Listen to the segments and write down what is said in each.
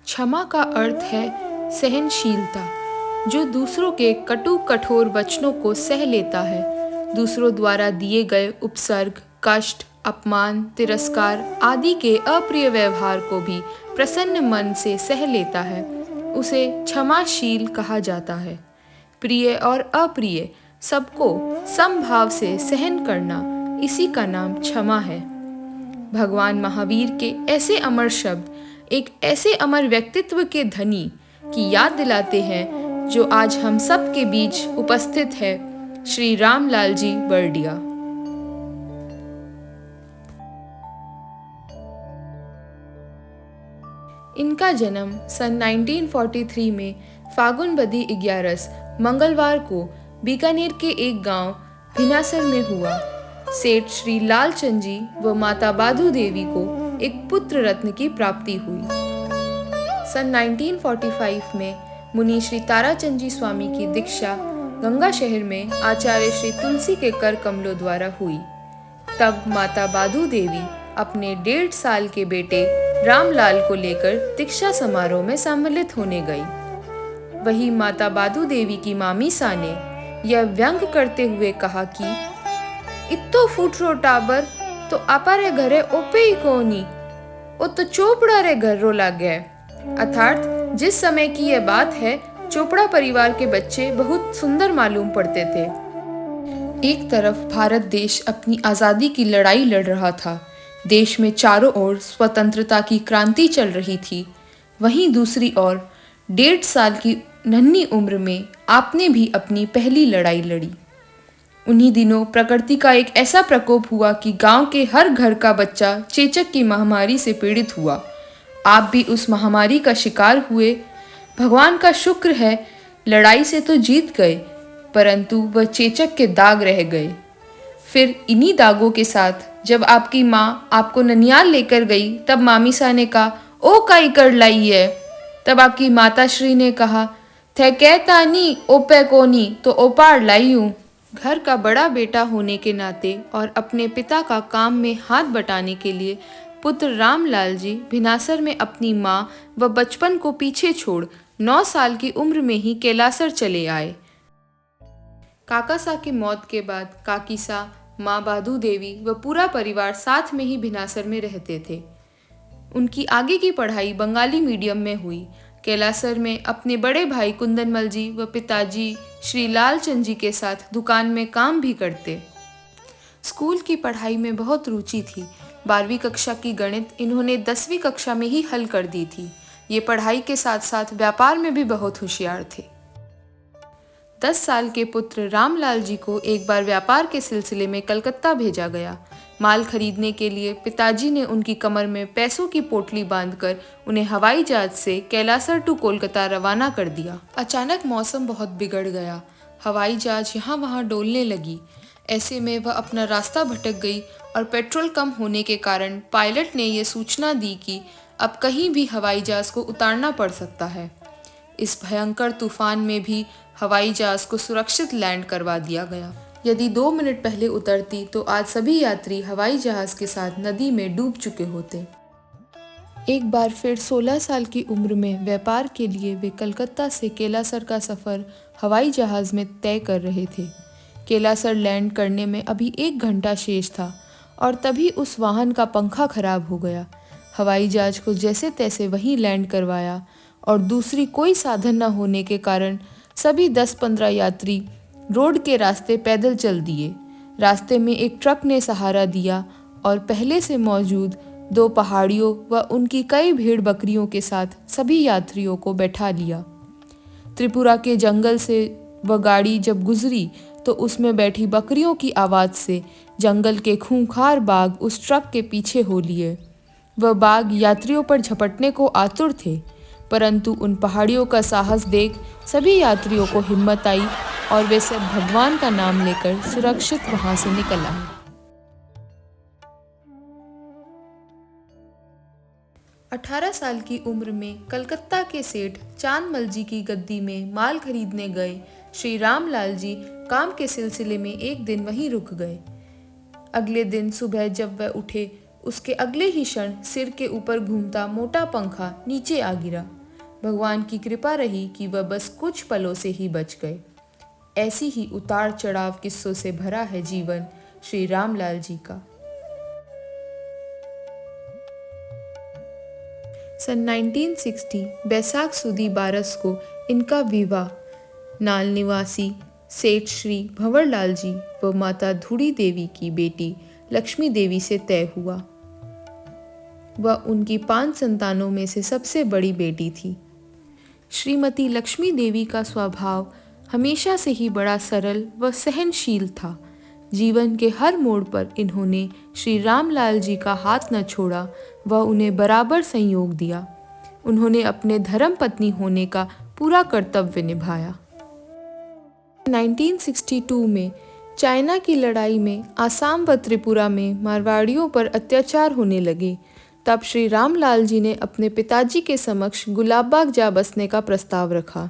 क्षमा का अर्थ है सहनशीलता, जो दूसरों के कटु कठोर वचनों को सह लेता है, दूसरों द्वारा दिए गए उपसर्ग, कष्ट, अपमान, तिरस्कार आदि के अप्रिय व्यवहार को भी प्रसन्न मन से सह लेता है, उसे क्षमाशील कहा जाता है। प्रिय और अप्रिय सबको समभाव से सहन करना, इसी का नाम क्षमा है। भगवान महावीर के ऐसे अमर शब्द एक ऐसे अमर व्यक्तित्व के धनी की याद दिलाते हैं, जो आज हम सब के बीच उपस्थित है, श्री रामलाल जी बर्डिया। इनका जन्म सन 1943 में फागुन बदी 11 मंगलवार को बीकानेर के एक गांव भिनासर में हुआ। सेठ श्री लालचंद जी व माता बाधू देवी को एक पुत्र रत्न की प्राप्ति हुई। सन 1945 में मुनि श्री ताराचंद जी स्वामी की दीक्षा गंगा शहर में आचार्य श्री तुलसी के कर कमलों द्वारा हुई। तब माता बाधू देवी अपने 1.5 साल के बेटे रामलाल को लेकर दीक्षा समारोह में सम्मिलित होने गई। वही माता बाधू देवी की मामी सा ने यह व्यंग करते हुए कहा कि इत्तो फूट रो टाबर तो आपा रे घरे ओपे ही कोनी, ओ तो चोपड़ा रे घर रो लाग गए। अर्थात जिस समय की यह बात है, चोपड़ा परिवार के बच्चे बहुत सुंदर मालूम पड़ते थे। एक तरफ भारत देश अपनी आज़ादी की लड़ाई लड़ रहा था, देश में चारों ओर स्वतंत्रता की क्रांति चल रही थी। वहीं दूसरी ओर 1.5 साल की नन्ही उम्र में आपने भी अपनी पहली लड़ाई लड़ी। उन्हीं दिनों प्रकृति का एक ऐसा प्रकोप हुआ कि गांव के हर घर का बच्चा चेचक की महामारी से पीड़ित हुआ। आप भी उस महामारी का शिकार हुए। भगवान का शुक्र है, लड़ाई से तो जीत गए, परंतु वह चेचक के दाग रह गए। फिर इन्हीं दागों के साथ जब आपकी माँ आपको ननियाल लेकर गई, तब मामी सा ने कहा, ओ काई कर लाई है। तब आपकी माताश्री ने कहा, थे कहता नी ओपे कोनी तो ओपाड़ लाई हूँ। घर का बड़ा बेटा होने के नाते और अपने पिता का काम में हाथ बटाने के लिए पुत्र रामलाल जी भिनासर में अपनी माँ व बचपन को पीछे छोड़ 9 साल की उम्र में ही कैलासर चले आए। काका सा की मौत के बाद काकी सा, माँ बाधू देवी व पूरा परिवार साथ में ही भिनासर में रहते थे। उनकी आगे की पढ़ाई बंगाली मीडियम में हुई। कैलासर में अपने बड़े भाई कुंदनमल जी व पिताजी श्री लालचंद जी के साथ दुकान में काम भी करते। स्कूल की पढ़ाई में बहुत रुचि थी। 12वीं कक्षा की गणित इन्होंने 10वीं कक्षा में ही हल कर दी थी। ये पढ़ाई के साथ साथ व्यापार में भी बहुत होशियार थे। 10 साल के पुत्र रामलाल जी को एक बार व्यापार के सिलसिले में कलकत्ता भेजा गया। माल खरीदने के लिए पिताजी ने उनकी कमर में पैसों की पोटली बांधकर उन्हें हवाई जहाज से कैलासर टू कोलकाता रवाना कर दिया। अचानक मौसम बहुत बिगड़ गया। हवाई जहाज यहाँ वहाँ डोलने लगी। ऐसे में वह अपना रास्ता भटक गई और पेट्रोल कम होने के कारण पायलट ने यह सूचना दी कि अब कहीं भी हवाई जहाज को उतारना पड़ सकता है। इस भयंकर तूफान में भी हवाई जहाज को सुरक्षित लैंड करवा दिया गया। यदि 2 मिनट पहले उतरती तो आज सभी यात्री हवाई जहाज के साथ नदी में डूब चुके होते। एक बार फिर 16 साल की उम्र में व्यापार के लिए वे कलकत्ता से कैलासर का सफ़र हवाई जहाज में तय कर रहे थे। कैलासर लैंड करने में अभी 1 घंटा शेष था और तभी उस वाहन का पंखा खराब हो गया। हवाई जहाज को जैसे तैसे वहीं लैंड करवाया और दूसरी कोई साधन न होने के कारण सभी 10-15 यात्री रोड के रास्ते पैदल चल दिए। रास्ते में एक ट्रक ने सहारा दिया और पहले से मौजूद 2 पहाड़ियों व उनकी कई भेड़ बकरियों के साथ सभी यात्रियों को बैठा लिया। त्रिपुरा के जंगल से वह गाड़ी जब गुजरी तो उसमें बैठी बकरियों की आवाज़ से जंगल के खूंखार बाघ उस ट्रक के पीछे हो लिए। वह बाघ यात्रियों पर झपटने को आतुर थे, परंतु उन पहाड़ियों का साहस देख सभी यात्रियों को हिम्मत आई और वे सब भगवान का नाम लेकर सुरक्षित वहां से निकल आए। 18 साल की उम्र में कलकत्ता के सेठ चांदमल जी की गद्दी में माल खरीदने गए श्री रामलाल जी काम के सिलसिले में एक दिन वहीं रुक गए। अगले दिन सुबह जब वह उठे, उसके अगले ही क्षण सिर के ऊपर घूमता मोटा पंखा नीचे आ गिरा। भगवान की कृपा रही कि वह बस कुछ पलों से ही बच गए। ऐसी ही उतार चढ़ाव किस्सों से भरा है जीवन श्री रामलाल जी का। सन 1960 बैसाख सुदी 12 को इनका विवाह नाल निवासी सेठ श्री भंवरलाल जी व माता धूड़ी देवी की बेटी लक्ष्मी देवी से तय हुआ। वह उनकी 5 संतानों में से सबसे बड़ी बेटी थी। श्रीमती लक्ष्मी देवी का स्वभाव हमेशा से ही बड़ा सरल व सहनशील था। जीवन के हर मोड़ पर इन्होंने श्री रामलाल जी का हाथ न छोड़ा व उन्हें बराबर सहयोग दिया। उन्होंने अपने धर्म पत्नी होने का पूरा कर्तव्य निभाया। 1962 में चाइना की लड़ाई में आसाम व त्रिपुरा में मारवाड़ियों पर अत्याचार होने लगे। तब श्री रामलाल जी ने अपने पिताजी के समक्ष गुलाबबाग जा बसने का प्रस्ताव रखा।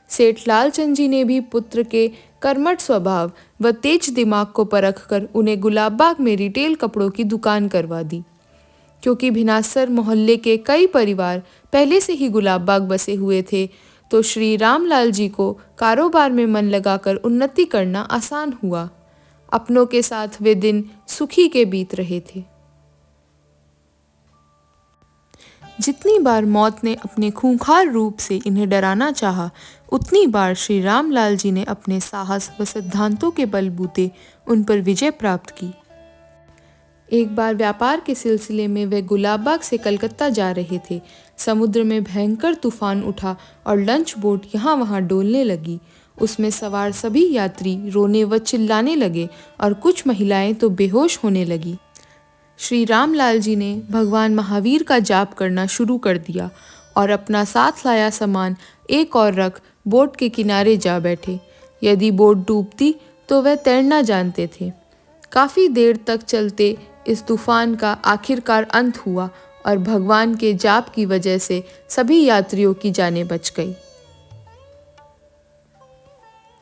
सेठ लालचंद जी ने भी पुत्र के कर्मठ स्वभाव व तेज दिमाग को परखकर उन्हें गुलाबबाग में रिटेल कपड़ों की दुकान करवा दी। क्योंकि भिनासर मोहल्ले के कई परिवार पहले से ही गुलाबबाग बसे हुए थे, तो श्री रामलाल जी को कारोबार में मन लगाकर उन्नति करना आसान हुआ। अपनों के साथ वे दिन सुखी के बीत रहे थे। जितनी बार मौत ने अपने खूंखार रूप से इन्हें डराना चाहा, उतनी बार श्री रामलाल जी ने अपने साहस व सिद्धांतों के बलबूते उन पर विजय प्राप्त की। एक बार व्यापार के सिलसिले में वे गुलाबबाग से कलकत्ता जा रहे थे। समुद्र में भयंकर तूफान उठा और लंच बोट यहाँ वहाँ डोलने लगी। उसमें सवार सभी यात्री रोने व चिल्लाने लगे और कुछ महिलाएं तो बेहोश होने लगी। श्री रामलाल जी ने भगवान महावीर का जाप करना शुरू कर दिया और अपना साथ लाया सामान एक और रख बोट के किनारे जा बैठे। यदि बोट डूबती तो वह तैरना जानते थे। काफ़ी देर तक चलते इस तूफान का आखिरकार अंत हुआ और भगवान के जाप की वजह से सभी यात्रियों की जानें बच गई।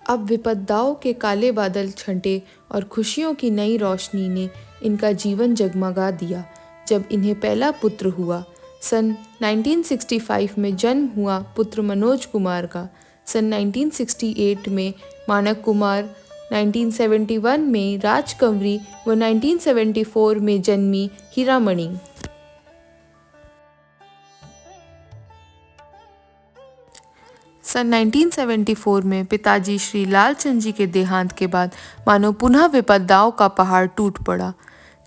अब विपदाओं के काले बादल छंटे और खुशियों की नई रोशनी ने इनका जीवन जगमगा दिया। जब इन्हें पहला पुत्र हुआ, सन 1965 में जन्म हुआ पुत्र मनोज कुमार का। सन 1968 में मानक कुमार, 1971 में राजकंवरी व 1974 में जन्मी हीरामणि। सन 1974 में पिताजी श्री लालचंद जी के देहांत के बाद मानो पुनः विपदाओं का पहाड़ टूट पड़ा।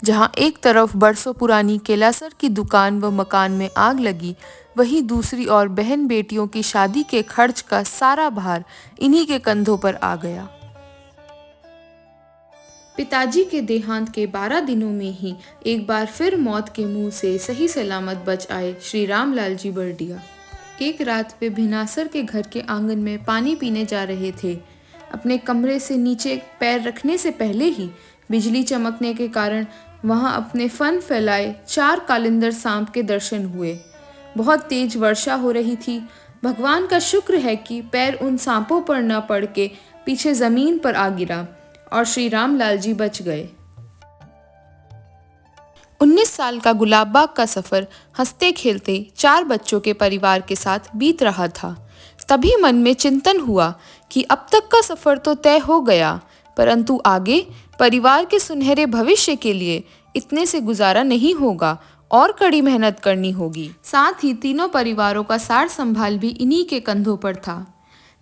जहां एक तरफ बरसों पुरानी केलासर की दुकान व मकान में आग लगी, वहीं दूसरी ओर बहन बेटियों की शादी के खर्च का सारा भार इन्हीं के कंधों पर आ गया। पिताजी के देहांत के 12 दिनों में ही एक बार फिर मौत के मुंह से सही सलामत बच आए श्री रामलाल जी बरडिया। एक रात वे भिनासर के घर के आंगन में पानी पीने जा रहे थे। अपने कमरे से नीचे पैर रखने से पहले ही बिजली चमकने के कारण वहां अपने फन फैलाए 4 कालिंदर सांप के दर्शन हुए। बहुत तेज वर्षा हो रही थी। भगवान का शुक्र है कि पैर उन सांपों पर न पड़ के पीछे जमीन पर आ गिरा और श्री रामलाल जी बच गए। 19 साल का गुलाबबाग का सफर हंसते खेलते 4 बच्चों के परिवार के साथ बीत रहा था। तभी मन में चिंतन हुआ कि अब तक का सफर तो तय हो गया, परंतु आगे परिवार के सुनहरे भविष्य के लिए इतने से गुजारा नहीं होगा और कड़ी मेहनत करनी होगी। साथ ही तीनों परिवारों का सार संभाल भी इन्हीं के कंधों पर था।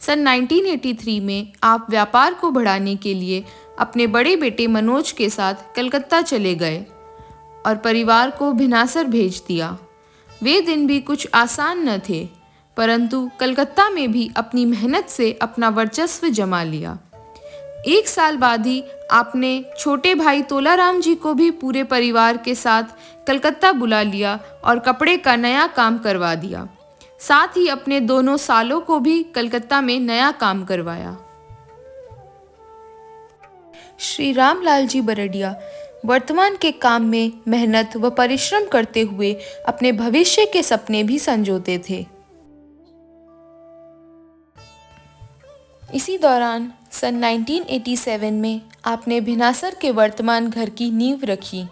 सन 1983 में आप व्यापार को बढ़ाने के लिए अपने बड़े बेटे मनोज के साथ कलकत्ता चले गए और परिवार को भिनासर भेज दिया। वे दिन भी कुछ आसान न थे, परंतु कलकत्ता में भी अपनी मेहनत से अपना वर्चस्व जमा लिया। 1 साल बाद ही आपने छोटे भाई तोलाराम जी को भी पूरे परिवार के साथ कलकत्ता बुला लिया और कपड़े का नया काम करवा दिया। साथ ही अपने दोनों सालों को भी कलकत्ता में नया काम करवाया। श्री रामलाल जी बरडिया वर्तमान के काम में मेहनत व परिश्रम करते हुए अपने भविष्य के सपने भी संजोते थे। इसी दौरान सन 1987 में आपने भिनासर के वर्तमान घर की नींव रखी।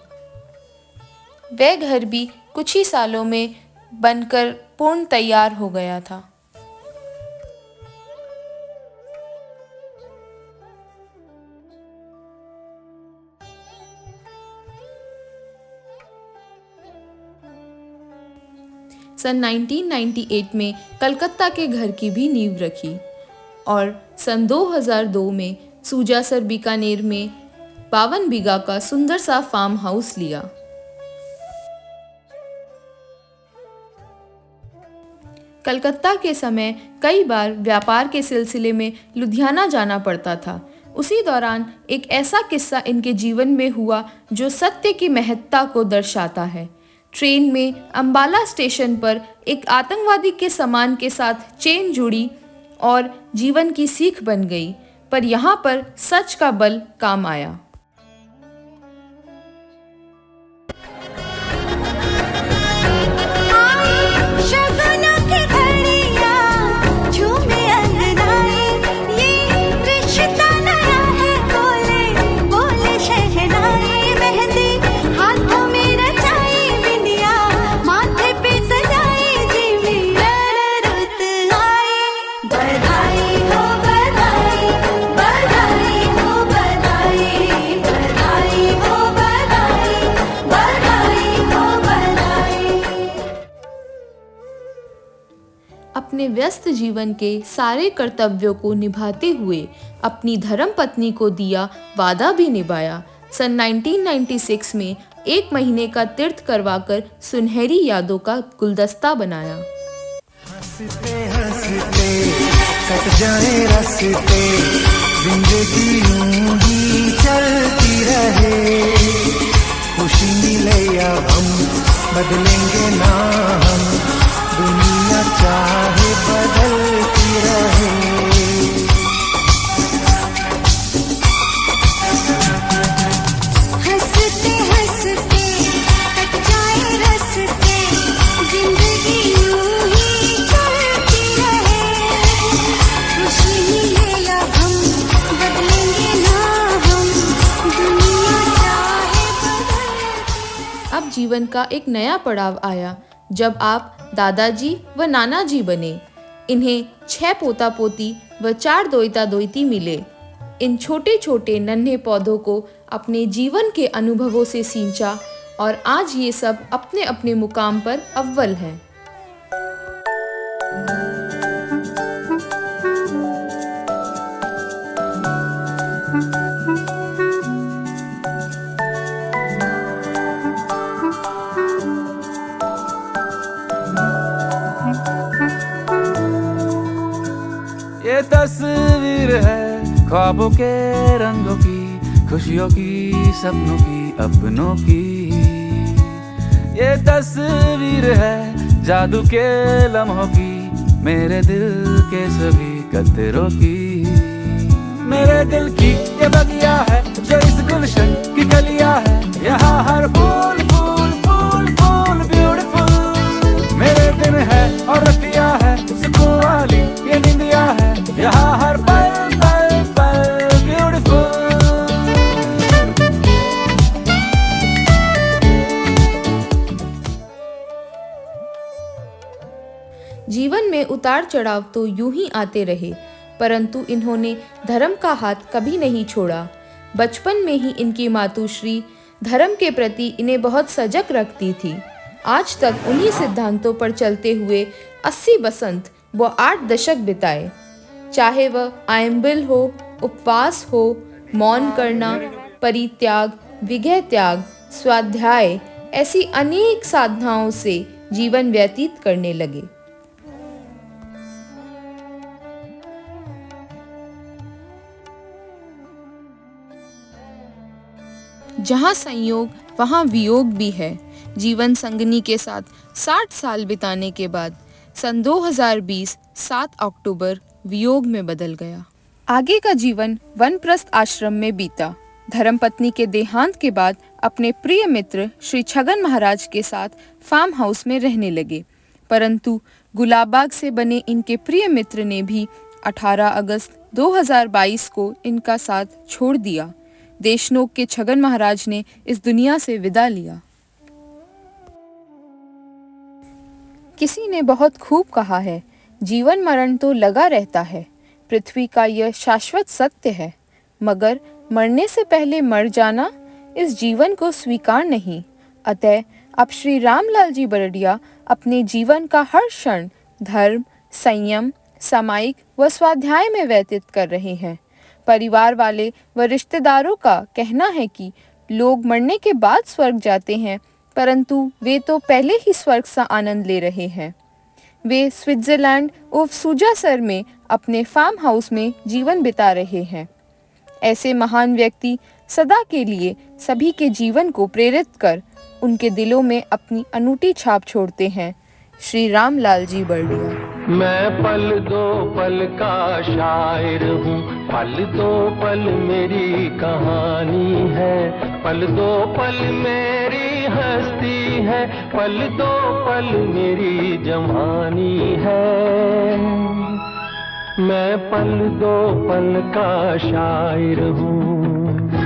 वह घर भी कुछ ही सालों में बनकर पूर्ण तैयार हो गया था। सन 1998 में कलकत्ता के घर की भी नींव रखी और सन 2002 में सूजासर बीकानेर में 52 बीघा का सुंदर सा फार्म हाउस लिया। कलकत्ता के समय कई बार व्यापार के सिलसिले में लुधियाना जाना पड़ता था। उसी दौरान एक ऐसा किस्सा इनके जीवन में हुआ जो सत्य की महत्ता को दर्शाता है। ट्रेन में अंबाला स्टेशन पर एक आतंकवादी के सामान के साथ चेन जुड़ी और जीवन की सीख बन गई, पर यहाँ पर सच का बल काम आया। अपने व्यस्त जीवन के सारे कर्तव्यों को निभाते हुए अपनी धर्मपत्नी को दिया वादा भी निभाया। सन 1996 में 1 महीने का तीर्थ करवाकर सुनहरी यादों का गुलदस्ता बनाया। हंसते हंसते कट जाए रास्ते, जिंदगी यूं ही चलती रहे, खुशी मिले या हम बदलेंगे ना हम, दुनिया चाहे बदलती रहे। हंसते हंसते कट जाए रास्ते, जिंदगी यूं ही चलती रहे, खुशी मिले या हम बदलेंगे ना हम, दुनिया चाहे बदलती। अब जीवन का एक नया पड़ाव आया जब आप दादाजी व नाना जी बने। इन्हें 6 पोता पोती व 4 दोइता दोइती मिले। इन छोटे छोटे नन्हे पौधों को अपने जीवन के अनुभवों से सींचा और आज ये सब अपने अपने मुकाम पर अव्वल हैं। ये तस्वीर है ख्वाबों के रंगों की, खुशियों की, सपनों की, अपनों की। ये तस्वीर है जादू के लम्हों की, मेरे दिल के सभी कतरों की। मेरे दिल की ये बगिया है जो इस गुलशन की कलिया है, यहाँ हर फूल फूल फूल फूल ब्यूटीफुल। मेरे दिन है और रतिया है, सुकून वाली ये निंदिया है, यहाँ हर पल पल पल ब्यूटीफुल। जीवन में उतार चढ़ाव तो यूं ही आते रहे, परंतु इन्होंने धर्म का हाथ कभी नहीं छोड़ा। बचपन में ही इनकी मातुश्री धर्म के प्रति इन्हें बहुत सजग रखती थी। आज तक उन्हीं सिद्धांतों पर चलते हुए 80 बसंत व 8 दशक बिताए। चाहे वह आयम्बिल हो, उपवास हो, मौन करना, परित्याग, विगह त्याग, स्वाध्याय, ऐसी अनेक साधनाओं से जीवन व्यतीत करने लगे। जहाँ संयोग वहाँ वियोग भी है। जीवन संगनी के साथ 60 साल बिताने के बाद सन 2020 7 अक्टूबर वियोग में बदल गया। आगे का जीवन वनप्रस्थ आश्रम में बीता। धर्मपत्नी के देहांत के बाद अपने प्रिय मित्र श्री छगन महाराज के साथ फार्म हाउस में रहने लगे, परंतु गुलाबबाग से बने इनके प्रिय मित्र ने भी 18 अगस्त 2022 को इनका साथ छोड़ दिया। देशनोक के छगन महाराज ने इस दुनिया से विदा लिया। किसी ने बहुत खूब कहा है, जीवन मरण तो लगा रहता है, पृथ्वी का यह शाश्वत सत्य है, मगर मरने से पहले मर जाना इस जीवन को स्वीकार नहीं। अतः अब श्री रामलाल जी बरडिया अपने जीवन का हर क्षण धर्म, संयम, सामायिक व स्वाध्याय में व्यतीत कर रहे हैं। परिवार वाले व रिश्तेदारों का कहना है कि लोग मरने के बाद स्वर्ग जाते हैं, परंतु वे तो पहले ही स्वर्ग सा आनंद ले रहे हैं। वे स्विट्जरलैंड उर्फ सूजासर में अपने फार्म हाउस में जीवन बिता रहे हैं। ऐसे महान व्यक्ति सदा के लिए सभी के जीवन को प्रेरित कर उनके दिलों में अपनी अनूठी छाप छोड़ते हैं। श्री रामलाल जी बरडिया। मैं पल दो पल का शायर हूँ, पल दो पल मेरी कहानी है, पल दो पल मेरी हस्ती है, पल दो पल मेरी जवानी है। मैं पल दो पल का शायर हूँ।